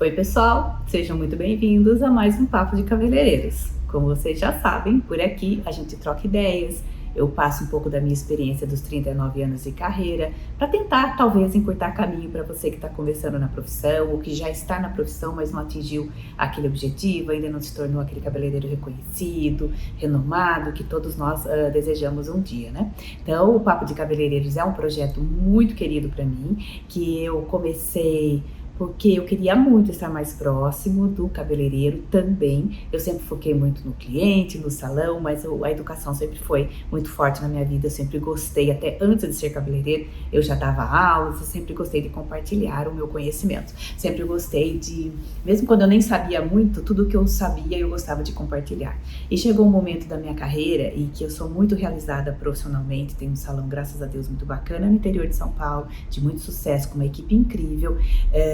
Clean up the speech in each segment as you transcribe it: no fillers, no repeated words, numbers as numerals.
Oi pessoal, sejam muito bem-vindos a mais um Papo de Cabeleireiros. Como vocês já sabem, por aqui a gente troca ideias, eu passo um pouco da minha experiência dos 39 anos de carreira para tentar talvez encurtar caminho para você que está começando na profissão ou que já está na profissão, mas não atingiu aquele objetivo, ainda não se tornou aquele cabeleireiro reconhecido, renomado, que todos nós desejamos um dia, né? Então o Papo de Cabeleireiros é um projeto muito querido para mim, que eu comecei porque eu queria muito estar mais próximo do cabeleireiro também. Eu sempre foquei muito no cliente, no salão, mas a educação sempre foi muito forte na minha vida. Eu sempre gostei, até antes de ser cabeleireiro, eu já dava aulas, eu sempre gostei de compartilhar o meu conhecimento. Sempre gostei de, mesmo quando eu nem sabia muito, tudo que eu sabia eu gostava de compartilhar. E chegou um momento da minha carreira e que eu sou muito realizada profissionalmente, tenho um salão, graças a Deus, muito bacana no interior de São Paulo, de muito sucesso, com uma equipe incrível.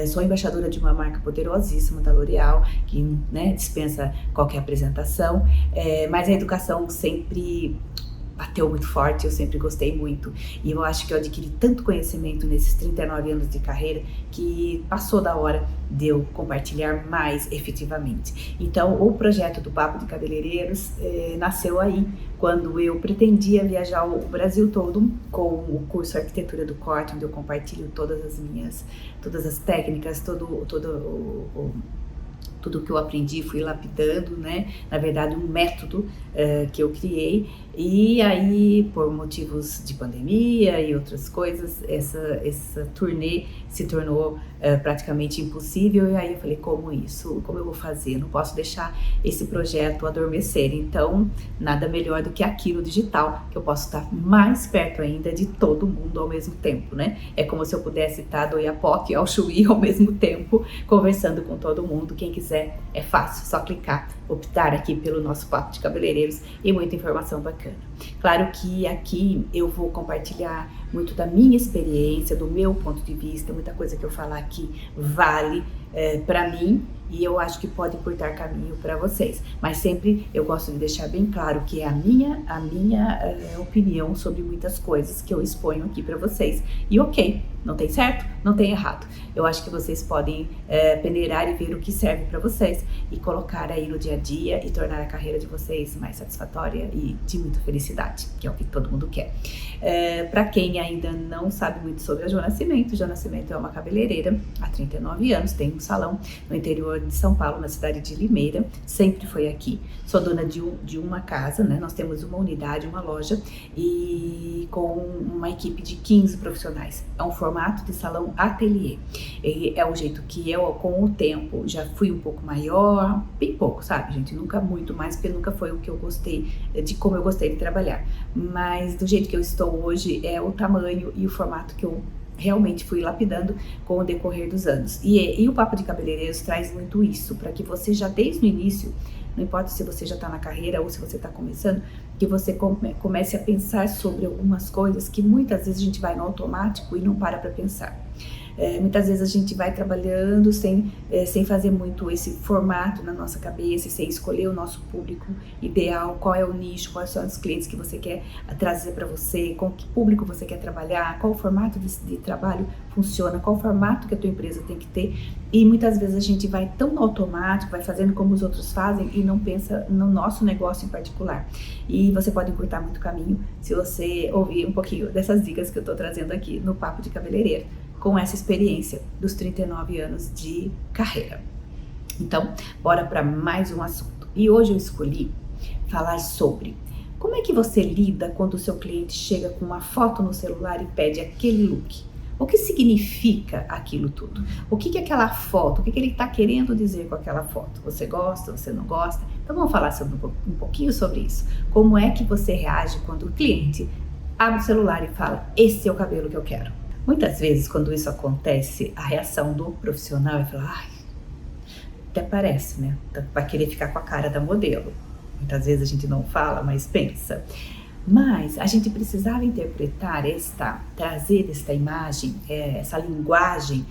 Sou embaixadora de uma marca poderosíssima da L'Oréal, que dispensa qualquer apresentação, mas a educação sempre bateu muito forte, eu sempre gostei muito, e eu acho que eu adquiri tanto conhecimento nesses 39 anos de carreira que passou da hora de eu compartilhar mais efetivamente. Então o projeto do Papo de Cabeleireiros nasceu aí, quando eu pretendia viajar o Brasil todo com o curso Arquitetura do Corte, onde eu compartilho todas as técnicas, tudo que eu aprendi, fui lapidando, né? Na verdade, um método que eu criei. E aí, por motivos de pandemia e outras coisas, essa turnê se tornou praticamente impossível. E aí eu falei, como eu vou fazer? Não posso deixar esse projeto adormecer. Então, nada melhor do que aqui no digital, que eu posso estar mais perto ainda de todo mundo ao mesmo tempo, né? É como se eu pudesse estar do Oiapoque ao Chuí ao mesmo tempo, conversando com todo mundo. Quem quiser, é fácil, só clicar, optar aqui pelo nosso Papo de Cabeleireiros e muita informação bacana. Claro que aqui eu vou compartilhar muito da minha experiência, do meu ponto de vista, muita coisa que eu falar aqui vale para mim e eu acho que pode encurtar caminho para vocês, mas sempre eu gosto de deixar bem claro que é a minha opinião sobre muitas coisas que eu exponho aqui para vocês, e ok, não tem certo, não tem errado. Eu acho que vocês podem peneirar e ver o que serve para vocês e colocar aí no dia a dia e tornar a carreira de vocês mais satisfatória e de muita felicidade, que é o que todo mundo quer. Para quem ainda não sabe muito sobre a Jo Nascimento, Jo Nascimento é uma cabeleireira há 39 anos, tem um salão no interior de São Paulo, na cidade de Limeira, sempre foi aqui. Sou dona de uma casa, né? Nós temos uma unidade, uma loja, e com uma equipe de 15 profissionais. É um formato de salão ateliê. E é o jeito que eu, com o tempo, já fui um pouco maior, bem pouco, sabe, gente? Nunca muito mais, porque nunca foi o que eu gostei, de como eu gostei de trabalhar. Mas do jeito que eu estou hoje, é o tamanho e o formato que eu realmente fui lapidando com o decorrer dos anos. E o Papo de Cabeleireiros traz muito isso, para que você já desde o início, não importa se você já está na carreira ou se você está começando, que você comece a pensar sobre algumas coisas que muitas vezes a gente vai no automático e não para pensar. Muitas vezes a gente vai trabalhando sem fazer muito esse formato na nossa cabeça, sem escolher o nosso público ideal, qual é o nicho, quais são os clientes que você quer trazer para você, com que público você quer trabalhar, qual o formato de trabalho funciona, qual o formato que a tua empresa tem que ter. E muitas vezes a gente vai tão no automático, vai fazendo como os outros fazem e não pensa no nosso negócio em particular. E você pode encurtar muito caminho se você ouvir um pouquinho dessas dicas que eu estou trazendo aqui no Papo de Cabeleireiro, com essa experiência dos 39 anos de carreira. Então, bora para mais um assunto. E hoje eu escolhi falar sobre como é que você lida quando o seu cliente chega com uma foto no celular e pede aquele look. O que significa aquilo tudo? O que é aquela foto? O que ele está querendo dizer com aquela foto? Você gosta? Você não gosta? Então vamos falar um pouquinho sobre isso. Como é que você reage quando o cliente abre o celular e fala, esse é o cabelo que eu quero? Muitas vezes, quando isso acontece, a reação do profissional é falar, ai, até parece, né? Vai querer ficar com a cara da modelo. Muitas vezes a gente não fala, mas pensa. Mas a gente precisava interpretar trazer esta imagem, essa linguagem,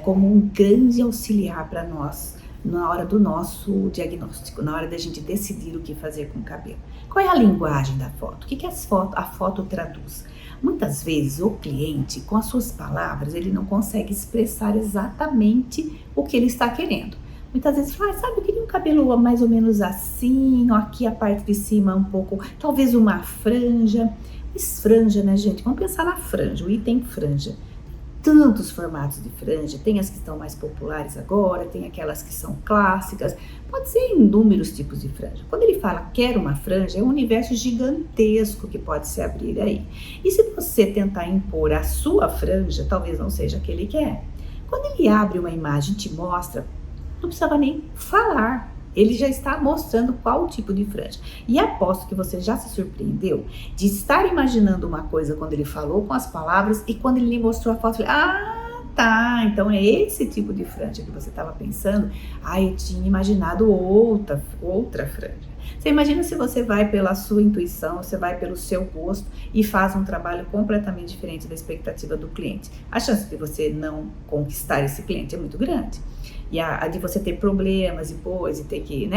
como um grande auxiliar para nós na hora do nosso diagnóstico, na hora da gente decidir o que fazer com o cabelo. Qual é a linguagem da foto? O que a foto traduz? Muitas vezes o cliente, com as suas palavras, ele não consegue expressar exatamente o que ele está querendo. Muitas vezes fala, sabe, eu queria um cabelo mais ou menos assim, ó, aqui a parte de cima um pouco, talvez uma franja. Mas franja, né, gente? Vamos pensar na franja, o item franja. Tantos formatos de franja, tem as que estão mais populares agora, tem aquelas que são clássicas, pode ser inúmeros tipos de franja. Quando ele fala quero uma franja, é um universo gigantesco que pode se abrir aí. E se você tentar impor a sua franja, talvez não seja a que ele quer. Quando ele abre uma imagem e te mostra, não precisava nem falar. Ele já está mostrando qual tipo de franja. E aposto que você já se surpreendeu de estar imaginando uma coisa quando ele falou com as palavras e quando ele lhe mostrou a foto, você falou, tá, então é esse tipo de franja que você estava pensando. Eu tinha imaginado outra franja. Você imagina se você vai pela sua intuição, você vai pelo seu gosto e faz um trabalho completamente diferente da expectativa do cliente. A chance de você não conquistar esse cliente é muito grande. E a de você ter problemas depois e ter que,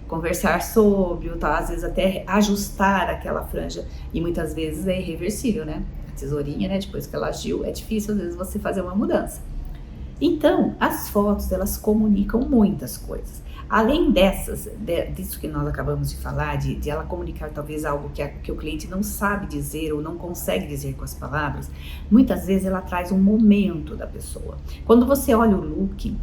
conversar sobre, ou às vezes até ajustar aquela franja, e muitas vezes é irreversível, né? A tesourinha, depois que ela agiu, é difícil às vezes você fazer uma mudança. Então, as fotos, elas comunicam muitas coisas. Além disso que nós acabamos de falar, de ela comunicar talvez algo que o cliente não sabe dizer ou não consegue dizer com as palavras, muitas vezes ela traz um momento da pessoa. Quando você olha o look,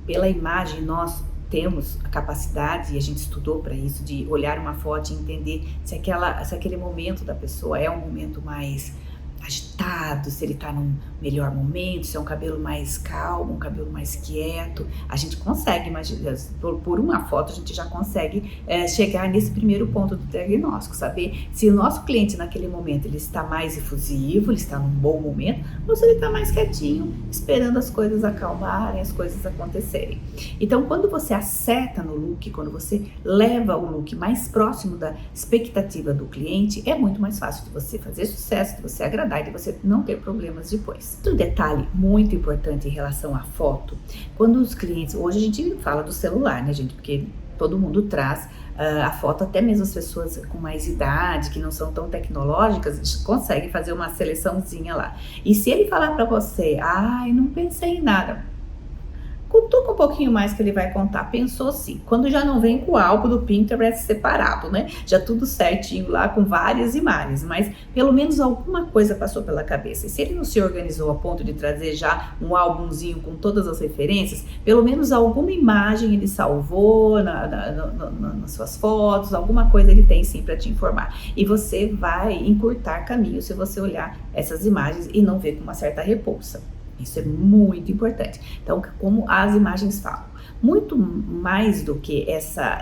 pela imagem, nós temos a capacidade, e a gente estudou para isso, de olhar uma foto e entender se aquele momento da pessoa é um momento mais agitado, se ele está num melhor momento, se é um cabelo mais calmo, um cabelo mais quieto. A gente consegue imaginar, por uma foto a gente já consegue chegar nesse primeiro ponto do diagnóstico, saber se o nosso cliente naquele momento ele está mais efusivo, ele está num bom momento, ou se ele está mais quietinho, esperando as coisas acalmarem, as coisas acontecerem. Então, quando você acerta no look, quando você leva o look mais próximo da expectativa do cliente, é muito mais fácil de você fazer sucesso, de você agradar e de você não ter problemas depois. Um detalhe muito importante em relação à foto, quando os clientes, hoje a gente fala do celular, né, gente, porque todo mundo traz a foto, até mesmo as pessoas com mais idade, que não são tão tecnológicas, conseguem fazer uma seleçãozinha lá. E se ele falar para você, não pensei em nada, cutuca um pouquinho mais que ele vai contar. Pensou sim. Quando já não vem com o álbum do Pinterest separado, né? Já tudo certinho lá com várias imagens, mas pelo menos alguma coisa passou pela cabeça. E se ele não se organizou a ponto de trazer já um álbumzinho com todas as referências, pelo menos alguma imagem ele salvou nas suas fotos, alguma coisa ele tem sim para te informar. E você vai encurtar caminho se você olhar essas imagens e não ver com uma certa repulsa. Isso é muito importante. Então, como as imagens falam, muito mais do que essa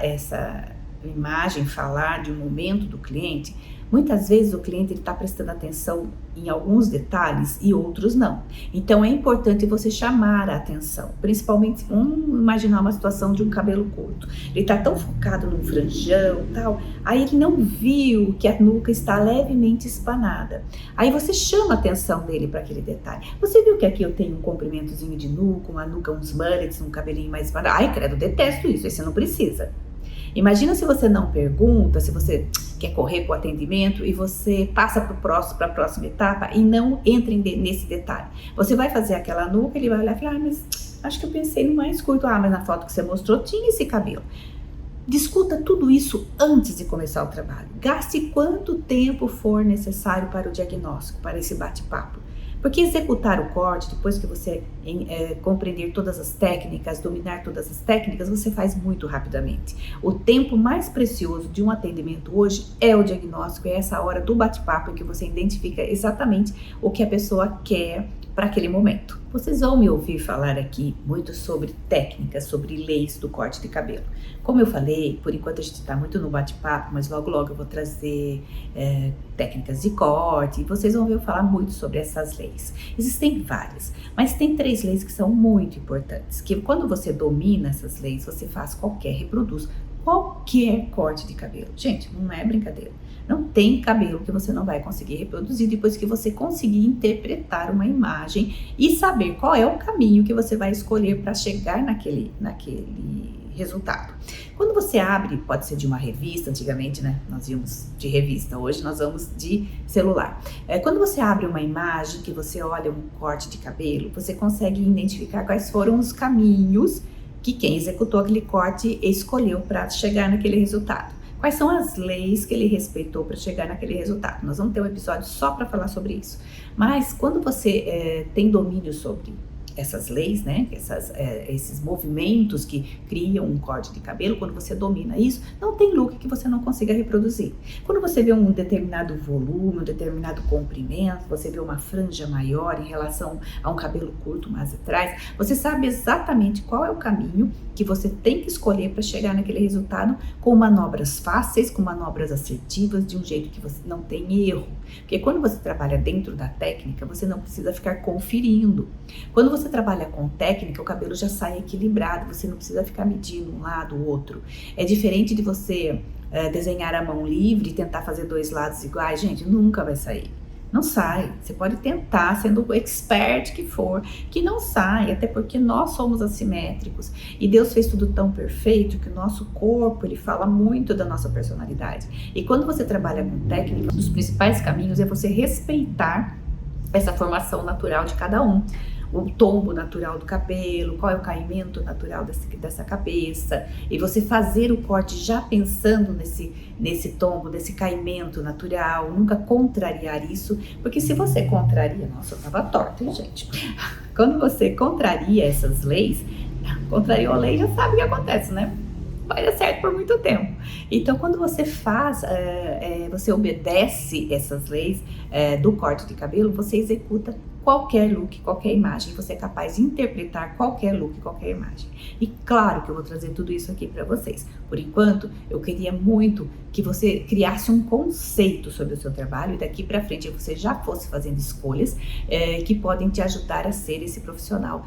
imagem falar de um momento do cliente, muitas vezes o cliente está prestando atenção em alguns detalhes e outros não. Então é importante você chamar a atenção, principalmente, vamos imaginar uma situação de um cabelo curto. Ele está tão focado num franjão e tal, aí ele não viu que a nuca está levemente espanada. Aí você chama a atenção dele para aquele detalhe. Você viu que aqui eu tenho um comprimentozinho de nuca, uma nuca, uns mullets, um cabelinho mais espanado. Ai, credo, detesto isso, aí você não precisa. Imagina se você não pergunta, se você quer correr para o atendimento e você passa para a próxima etapa e não entra nesse detalhe. Você vai fazer aquela nuca, ele vai olhar e falar, mas acho que eu pensei no mais curto. Mas na foto que você mostrou tinha esse cabelo. Discuta tudo isso antes de começar o trabalho. Gaste quanto tempo for necessário para o diagnóstico, para esse bate-papo. Porque executar o corte, depois que você compreender todas as técnicas, dominar todas as técnicas, você faz muito rapidamente. O tempo mais precioso de um atendimento hoje é o diagnóstico, é essa hora do bate-papo em que você identifica exatamente o que a pessoa quer para aquele momento. Vocês vão me ouvir falar aqui muito sobre técnicas, sobre leis do corte de cabelo. Como eu falei, por enquanto a gente está muito no bate-papo, mas logo eu vou trazer técnicas de corte e vocês vão ver eu falar muito sobre essas leis. Existem várias, mas tem 3 leis que são muito importantes, que quando você domina essas leis, você reproduz qualquer corte de cabelo. Gente, não é brincadeira. Não tem cabelo que você não vai conseguir reproduzir depois que você conseguir interpretar uma imagem e saber qual é o caminho que você vai escolher para chegar naquele resultado. Quando você abre, pode ser de uma revista, antigamente, né, nós íamos de revista, hoje nós vamos de celular. Quando você abre uma imagem, que você olha um corte de cabelo, você consegue identificar quais foram os caminhos que quem executou aquele corte escolheu para chegar naquele resultado. Quais são as leis que ele respeitou para chegar naquele resultado? Nós vamos ter um episódio só para falar sobre isso. Mas quando você tem domínio sobre essas leis, né, esses movimentos que criam um corte de cabelo, quando você domina isso, não tem look que você não consiga reproduzir. Quando você vê um determinado volume, um determinado comprimento, você vê uma franja maior em relação a um cabelo curto mais atrás, você sabe exatamente qual é o caminho que você tem que escolher para chegar naquele resultado, com manobras fáceis, com manobras assertivas, de um jeito que você não tem erro. Porque quando você trabalha dentro da técnica, você não precisa ficar conferindo. Quando você trabalha com técnica, o cabelo já sai equilibrado, você não precisa ficar medindo um lado ou outro. É diferente de você desenhar a mão livre e tentar fazer dois lados iguais. Gente, nunca vai sair. Não sai. Você pode tentar, sendo o expert que for, que não sai, até porque nós somos assimétricos. E Deus fez tudo tão perfeito que o nosso corpo, ele fala muito da nossa personalidade. E quando você trabalha com técnica, um dos principais caminhos é você respeitar essa formação natural de cada um. O tombo natural do cabelo, qual é o caimento natural dessa cabeça, e você fazer o corte já pensando nesse tombo, nesse caimento natural, nunca contrariar isso, porque se você contraria, nossa, eu tava torta, hein, gente? Quando você contraria essas leis, contrariou a lei, já sabe o que acontece, né? Vai dar certo por muito tempo. Então, quando você faz, você obedece essas leis do corte de cabelo, você executa qualquer look, qualquer imagem, você é capaz de interpretar qualquer look, qualquer imagem. E claro que eu vou trazer tudo isso aqui para vocês. Por enquanto, eu queria muito que você criasse um conceito sobre o seu trabalho e daqui para frente você já fosse fazendo escolhas que podem te ajudar a ser esse profissional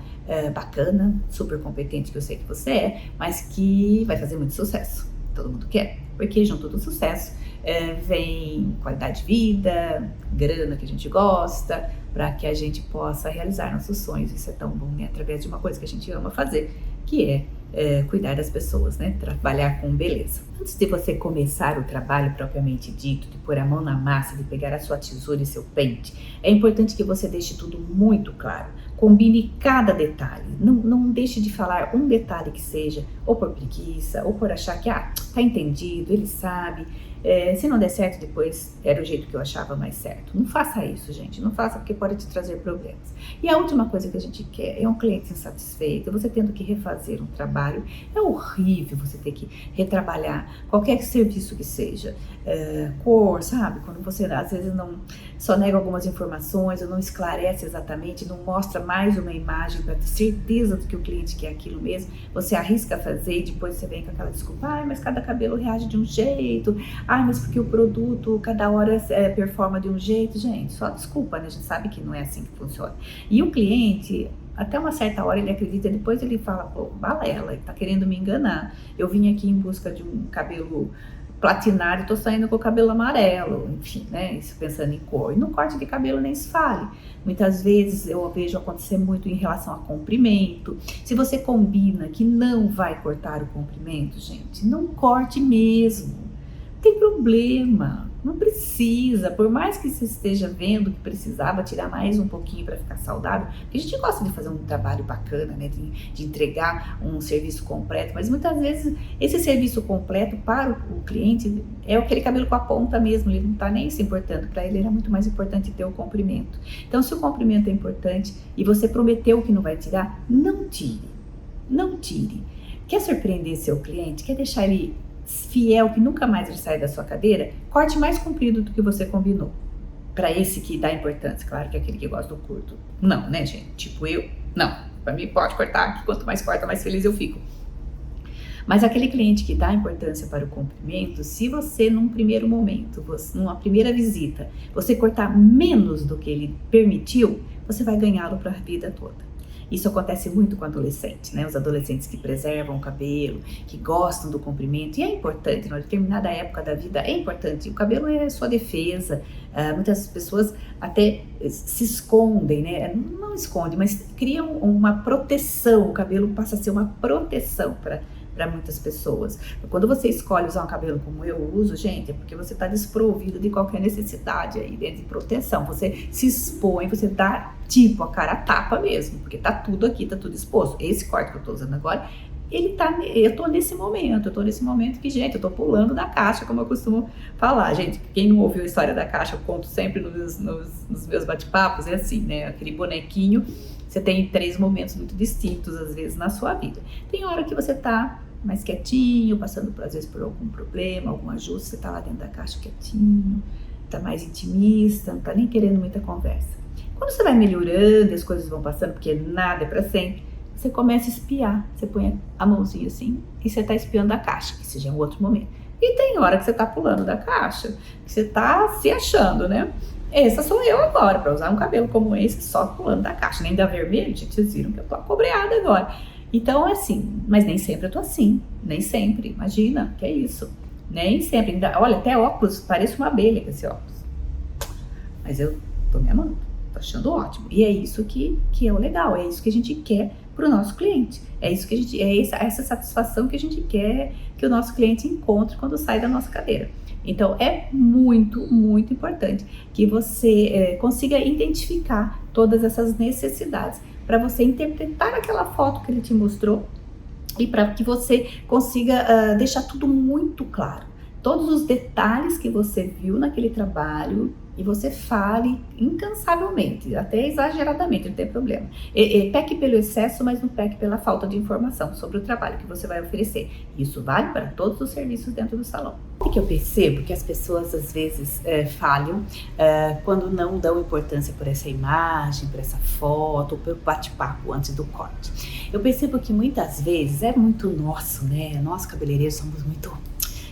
bacana, super competente que eu sei que você é, mas que vai fazer muito sucesso. Todo mundo quer, porque junto do sucesso vem qualidade de vida, grana que a gente gosta, para que a gente possa realizar nossos sonhos. Isso é tão bom, né? Através de uma coisa que a gente ama fazer, que é cuidar das pessoas, né? Trabalhar com beleza. Antes de você começar o trabalho propriamente dito, de pôr a mão na massa, de pegar a sua tesoura e seu pente, é importante que você deixe tudo muito claro. Combine cada detalhe. Não deixe de falar um detalhe que seja, ou por preguiça, ou por achar que, tá entendido, ele sabe. Se não der certo depois, era o jeito que eu achava mais certo. Não faça isso, gente. Não faça, porque pode te trazer problemas. E a última coisa que a gente quer é um cliente insatisfeito, você tendo que refazer um trabalho. É horrível você ter que retrabalhar qualquer serviço que seja. Cor, sabe? Quando você às vezes não só nega algumas informações, ou não esclarece exatamente, não mostra mais uma imagem para ter certeza de que o cliente quer aquilo mesmo, você arrisca fazer e depois você vem com aquela desculpa, mas cada cabelo reage de um jeito, mas porque o produto cada hora performa de um jeito. Gente, só desculpa, né? A gente sabe que não é assim que funciona. E o cliente, até uma certa hora ele acredita, depois ele fala, pô, balela, ele tá querendo me enganar. Eu vim aqui em busca de um cabelo platinado e tô saindo com o cabelo amarelo, enfim, né, isso pensando em cor. E no corte de cabelo nem se fale. Muitas vezes eu vejo acontecer muito em relação a comprimento. Se você combina que não vai cortar o comprimento, gente, não corte mesmo. Não tem problema, não precisa, por mais que você esteja vendo que precisava tirar mais um pouquinho para ficar saudável, porque a gente gosta de fazer um trabalho bacana, né, de entregar um serviço completo, mas muitas vezes esse serviço completo para o cliente é aquele cabelo com a ponta mesmo, ele não está nem se importando, para ele era muito mais importante ter o comprimento. Então, se o comprimento é importante e você prometeu que não vai tirar, não tire, não tire. Quer surpreender seu cliente? Quer deixar ele fiel, que nunca mais ele sai da sua cadeira? Corte mais comprido do que você combinou. Para esse que dá importância, claro que é aquele que gosta do curto. Não, né, gente? Tipo eu, não. Para mim pode cortar, que quanto mais corta, mais feliz eu fico. Mas aquele cliente que dá importância para o comprimento, se você num primeiro momento, numa primeira visita, você cortar menos do que ele permitiu, você vai ganhá-lo para a vida toda. Isso acontece muito com adolescentes, né? Os adolescentes que preservam o cabelo, que gostam do comprimento, e é importante, em determinada época da vida, é importante. O cabelo é sua defesa. Muitas pessoas até se escondem, né? Não escondem, mas criam uma proteção. O cabelo passa a ser uma proteção para muitas pessoas. Quando você escolhe usar um cabelo como eu uso, gente, é porque você está desprovido de qualquer necessidade aí dentro de proteção. Você se expõe, você dá tipo a cara a tapa mesmo, porque tá tudo aqui, tá tudo exposto. Esse corte que eu tô usando agora, eu tô nesse momento que, gente, eu tô pulando da caixa, como eu costumo falar. Gente, quem não ouviu a história da caixa, eu conto sempre nos meus bate-papos, é assim, né? Aquele bonequinho, você tem 3 momentos muito distintos, às vezes, na sua vida. Tem hora que você tá mais quietinho, passando, às vezes, por algum problema, algum ajuste, você tá lá dentro da caixa quietinho, tá mais intimista, não tá nem querendo muita conversa. Quando você vai melhorando e as coisas vão passando, porque nada é pra sempre, você começa a espiar, você põe a mãozinha assim e você tá espiando a caixa, que seja um outro momento. E tem hora que você tá pulando da caixa, que você tá se achando, né? Essa sou eu agora, para usar um cabelo como esse, só pulando da caixa, nem da vermelho, gente, vocês viram que eu tô acobreada agora. Então é assim, mas nem sempre eu tô assim, nem sempre, imagina, que é isso. Nem sempre, olha, até óculos, parece uma abelha com esse óculos. Mas eu tô me amando, tô achando ótimo. E é isso que é o legal, é isso que a gente quer para o nosso cliente. É isso que a gente, essa satisfação que a gente quer que o nosso cliente encontre quando sai da nossa cadeira. Então é muito, muito importante que você consiga identificar todas essas necessidades para você interpretar aquela foto que ele te mostrou e para que você consiga deixar tudo muito claro. Todos os detalhes que você viu naquele trabalho e você fale incansavelmente, até exageradamente, não tem problema. Peque pelo excesso, mas não peque pela falta de informação sobre o trabalho que você vai oferecer. Isso vale para todos os serviços dentro do salão. O que eu percebo que as pessoas às vezes falham quando não dão importância por essa imagem, por essa foto, pelo bate-papo antes do corte. Eu percebo que muitas vezes é muito nosso, né? Nós cabeleireiros somos muito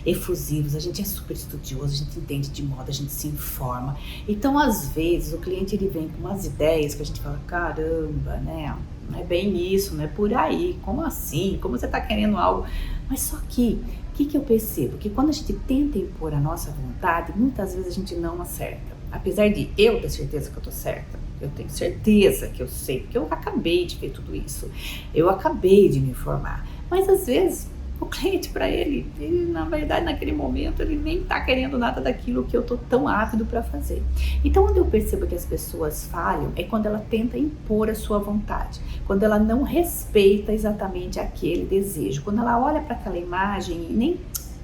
efusivos, a gente é super estudioso, a gente entende de moda, a gente se informa. Então, às vezes, o cliente ele vem com umas ideias que a gente fala, caramba, né? Não é bem isso, não é por aí, como assim? Como você tá querendo algo? Mas só que, o que eu percebo? Que quando a gente tenta impor a nossa vontade, muitas vezes a gente não acerta. Apesar de eu ter certeza que eu tô certa, eu tenho certeza que eu sei, porque eu acabei de ver tudo isso, eu acabei de me informar. Mas às vezes o cliente, para ele, na verdade, naquele momento, ele nem tá querendo nada daquilo que eu tô tão ávido para fazer. Então, onde eu percebo que as pessoas falham é quando ela tenta impor a sua vontade, quando ela não respeita exatamente aquele desejo, quando ela olha para aquela imagem e nem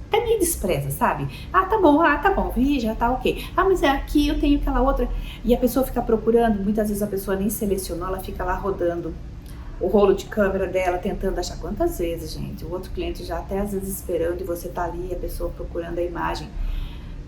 até me despreza, sabe? Ah, tá bom, vi, já tá ok. Ah, mas é aqui, eu tenho aquela outra. E a pessoa fica procurando, muitas vezes a pessoa nem selecionou, ela fica lá rodando o rolo de câmera dela, tentando achar. Quantas vezes, gente, o outro cliente já até às vezes esperando e você tá ali, a pessoa procurando a imagem.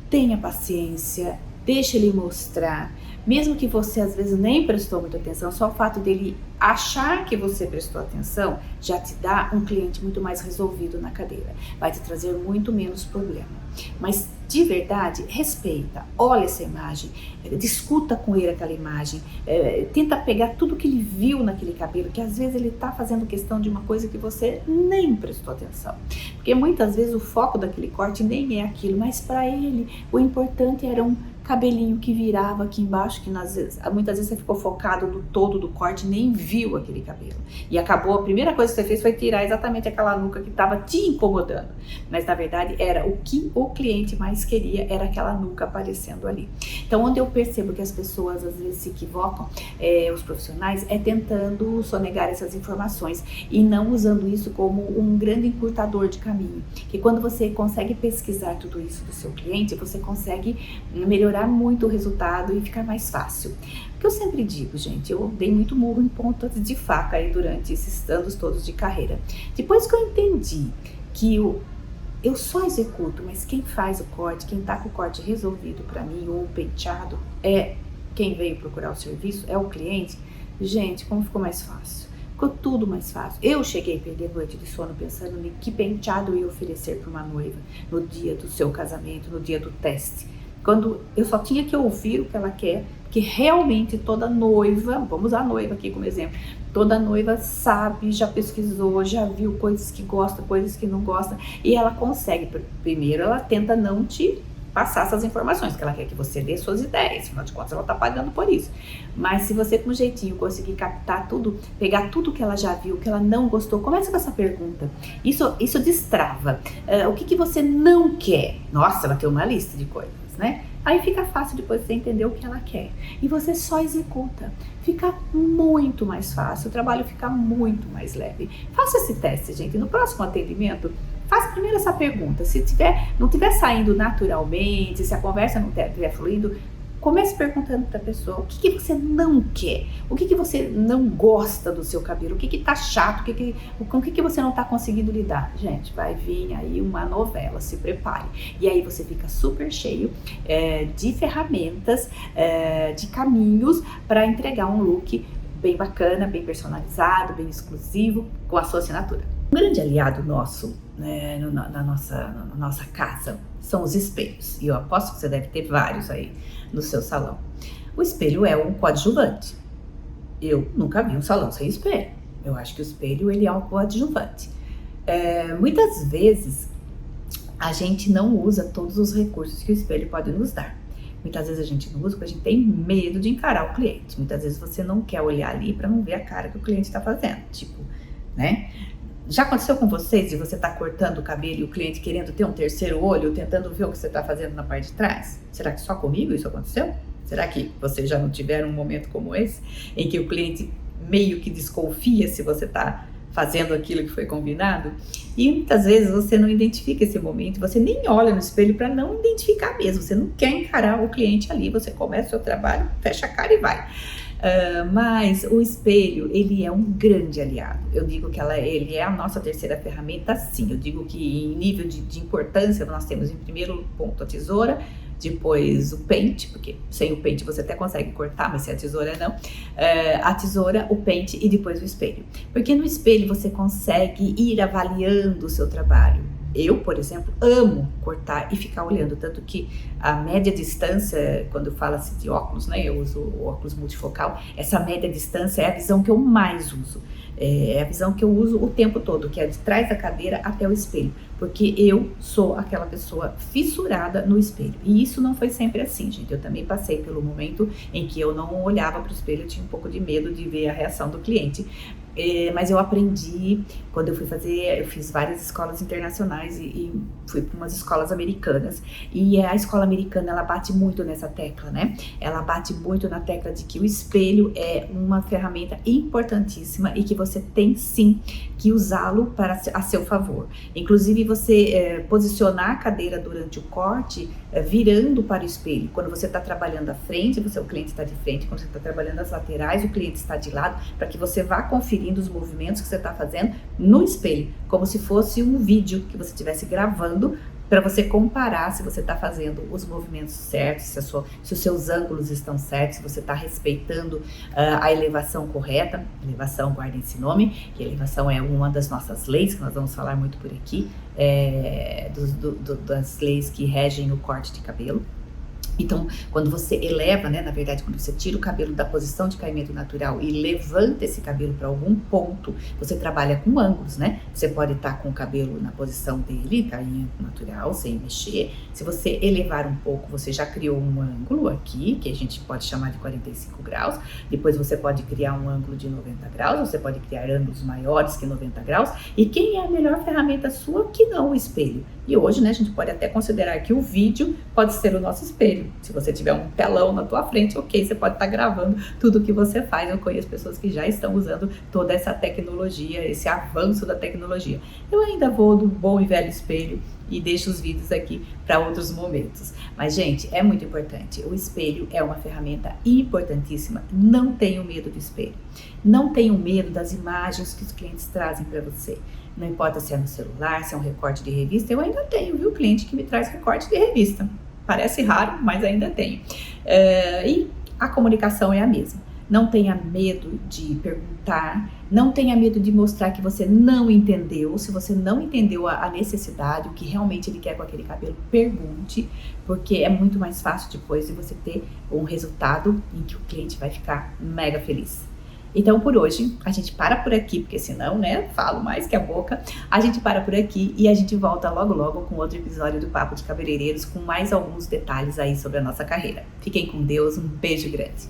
Tenha paciência, deixa ele mostrar, mesmo que você às vezes nem prestou muita atenção, só o fato dele achar que você prestou atenção já te dá um cliente muito mais resolvido na cadeira, vai te trazer muito menos problema. Mas de verdade, respeita, olha essa imagem, discuta com ele aquela imagem, tenta pegar tudo que ele viu naquele cabelo, que às vezes ele tá fazendo questão de uma coisa que você nem prestou atenção. Porque muitas vezes o foco daquele corte nem é aquilo, mas para ele o importante era um cabelinho que virava aqui embaixo, que muitas vezes você ficou focado no todo do corte, nem viu aquele cabelo. E acabou, a primeira coisa que você fez foi tirar exatamente aquela nuca que estava te incomodando. Mas na verdade era o que o cliente mais queria, era aquela nuca aparecendo ali. Então, onde eu percebo que as pessoas às vezes se equivocam, os profissionais, é tentando sonegar essas informações e não usando isso como um grande encurtador de caminho. Que quando você consegue pesquisar tudo isso do seu cliente, você consegue melhorar muito o resultado e ficar mais fácil. O que eu sempre digo, gente, eu dei muito murro em pontas de faca aí durante esses anos todos de carreira. Depois que eu entendi que eu só executo, mas quem faz o corte, quem tá com o corte resolvido para mim ou penteado é quem veio procurar o serviço, é o cliente, gente, como ficou mais fácil? Ficou tudo mais fácil. Eu cheguei a perder noite de sono pensando em que penteado eu ia oferecer para uma noiva no dia do seu casamento, no dia do teste. Quando eu só tinha que ouvir o que ela quer, que realmente toda noiva, vamos usar a noiva aqui como exemplo, toda noiva sabe, já pesquisou, já viu coisas que gosta, coisas que não gosta, e ela consegue. Primeiro ela tenta não te passar essas informações, que ela quer que você dê suas ideias, afinal de contas ela tá pagando por isso. Mas se você com jeitinho conseguir captar tudo, pegar tudo que ela já viu, que ela não gostou, começa com essa pergunta. Isso destrava. O que você não quer? Nossa, ela tem uma lista de coisas, né? Aí fica fácil depois você entender o que ela quer. E você só executa. Fica muito mais fácil, o trabalho fica muito mais leve. Faça esse teste, gente. No próximo atendimento, faça primeiro essa pergunta. Se não estiver saindo naturalmente, se a conversa não estiver fluindo, comece perguntando para a pessoa o que você não quer, o que você não gosta do seu cabelo, o que tá chato, com o que você não tá conseguindo lidar. Gente, vai vir aí uma novela, se prepare. E aí você fica super cheio de ferramentas, de caminhos para entregar um look bem bacana, bem personalizado, bem exclusivo, com a sua assinatura. Um grande aliado nosso, né, na nossa casa são os espelhos. E eu aposto que você deve ter vários aí no seu salão. O espelho é um coadjuvante. Eu nunca vi um salão sem espelho. Eu acho que o espelho ele é um coadjuvante. Muitas vezes a gente não usa todos os recursos que o espelho pode nos dar. Muitas vezes a gente não usa porque a gente tem medo de encarar o cliente. Muitas vezes você não quer olhar ali para não ver a cara que o cliente está fazendo. Tipo, né? Já aconteceu com vocês de você estar cortando o cabelo e o cliente querendo ter um terceiro olho, tentando ver o que você está fazendo na parte de trás? Será que só comigo isso aconteceu? Será que vocês já não tiveram um momento como esse, em que o cliente meio que desconfia se você está fazendo aquilo que foi combinado? E muitas vezes você não identifica esse momento, você nem olha no espelho para não identificar mesmo, você não quer encarar o cliente ali, você começa o seu trabalho, fecha a cara e vai. Mas o espelho, ele é um grande aliado. Eu digo que ele é a nossa terceira ferramenta, sim. Eu digo que em nível de importância, nós temos em primeiro ponto a tesoura, depois o pente, porque sem o pente você até consegue cortar, mas sem a tesoura não. A tesoura, o pente e depois o espelho. Porque no espelho você consegue ir avaliando o seu trabalho. Eu, por exemplo, amo cortar e ficar olhando, tanto que a média distância, quando fala-se de óculos, né, eu uso o óculos multifocal, essa média distância é a visão que eu mais uso, é a visão que eu uso o tempo todo, que é de trás da cadeira até o espelho, porque eu sou aquela pessoa fissurada no espelho, e isso não foi sempre assim, gente. Eu também passei pelo momento em que eu não olhava para o espelho, eu tinha um pouco de medo de ver a reação do cliente, mas eu aprendi, quando eu fui fazer, eu fiz várias escolas internacionais e fui para umas escolas americanas, e a escola americana, ela bate muito nessa tecla, né? Ela bate muito na tecla de que o espelho é uma ferramenta importantíssima e que você tem sim que usá-lo a seu favor. Inclusive você posicionar a cadeira durante o corte virando para o espelho. Quando você está trabalhando à frente, o cliente está de frente. Quando você está trabalhando as laterais, o cliente está de lado, para que você vá conferindo os movimentos que você está fazendo no espelho, como se fosse um vídeo que você estivesse gravando, para você comparar se você está fazendo os movimentos certos, se os seus ângulos estão certos, se você está respeitando a elevação correta. Elevação, guardem esse nome, que elevação é uma das nossas leis, que nós vamos falar muito por aqui, das leis que regem o corte de cabelo. Então, quando você eleva, né, na verdade, quando você tira o cabelo da posição de caimento natural e levanta esse cabelo para algum ponto, você trabalha com ângulos, né? Você pode estar com o cabelo na posição dele, caimento natural, sem mexer. Se você elevar um pouco, você já criou um ângulo aqui, que a gente pode chamar de 45 graus. Depois você pode criar um ângulo de 90 graus, você pode criar ângulos maiores que 90 graus. E quem é a melhor ferramenta sua que não o espelho? E hoje, né, a gente pode até considerar que o vídeo pode ser o nosso espelho. Se você tiver um telão na tua frente, ok, você pode estar gravando tudo o que você faz. Eu conheço pessoas que já estão usando toda essa tecnologia, esse avanço da tecnologia. Eu ainda vou do bom e velho espelho e deixo os vídeos aqui para outros momentos. Mas, gente, é muito importante. O espelho é uma ferramenta importantíssima. Não tenham medo do espelho. Não tenham medo das imagens que os clientes trazem para você. Não importa se é no celular, se é um recorte de revista. Eu ainda tenho, viu, cliente que me traz recorte de revista. Parece raro, mas ainda tenho. E a comunicação é a mesma. Não tenha medo de perguntar, não tenha medo de mostrar que você não entendeu. Se você não entendeu a necessidade, o que realmente ele quer com aquele cabelo, pergunte, porque é muito mais fácil depois de você ter um resultado em que o cliente vai ficar mega feliz. Então, por hoje, a gente para por aqui, porque senão, né, falo mais que a boca. A gente para por aqui e a gente volta logo, logo com outro episódio do Papo de Cabeleireiros, com mais alguns detalhes aí sobre a nossa carreira. Fiquem com Deus, um beijo grande.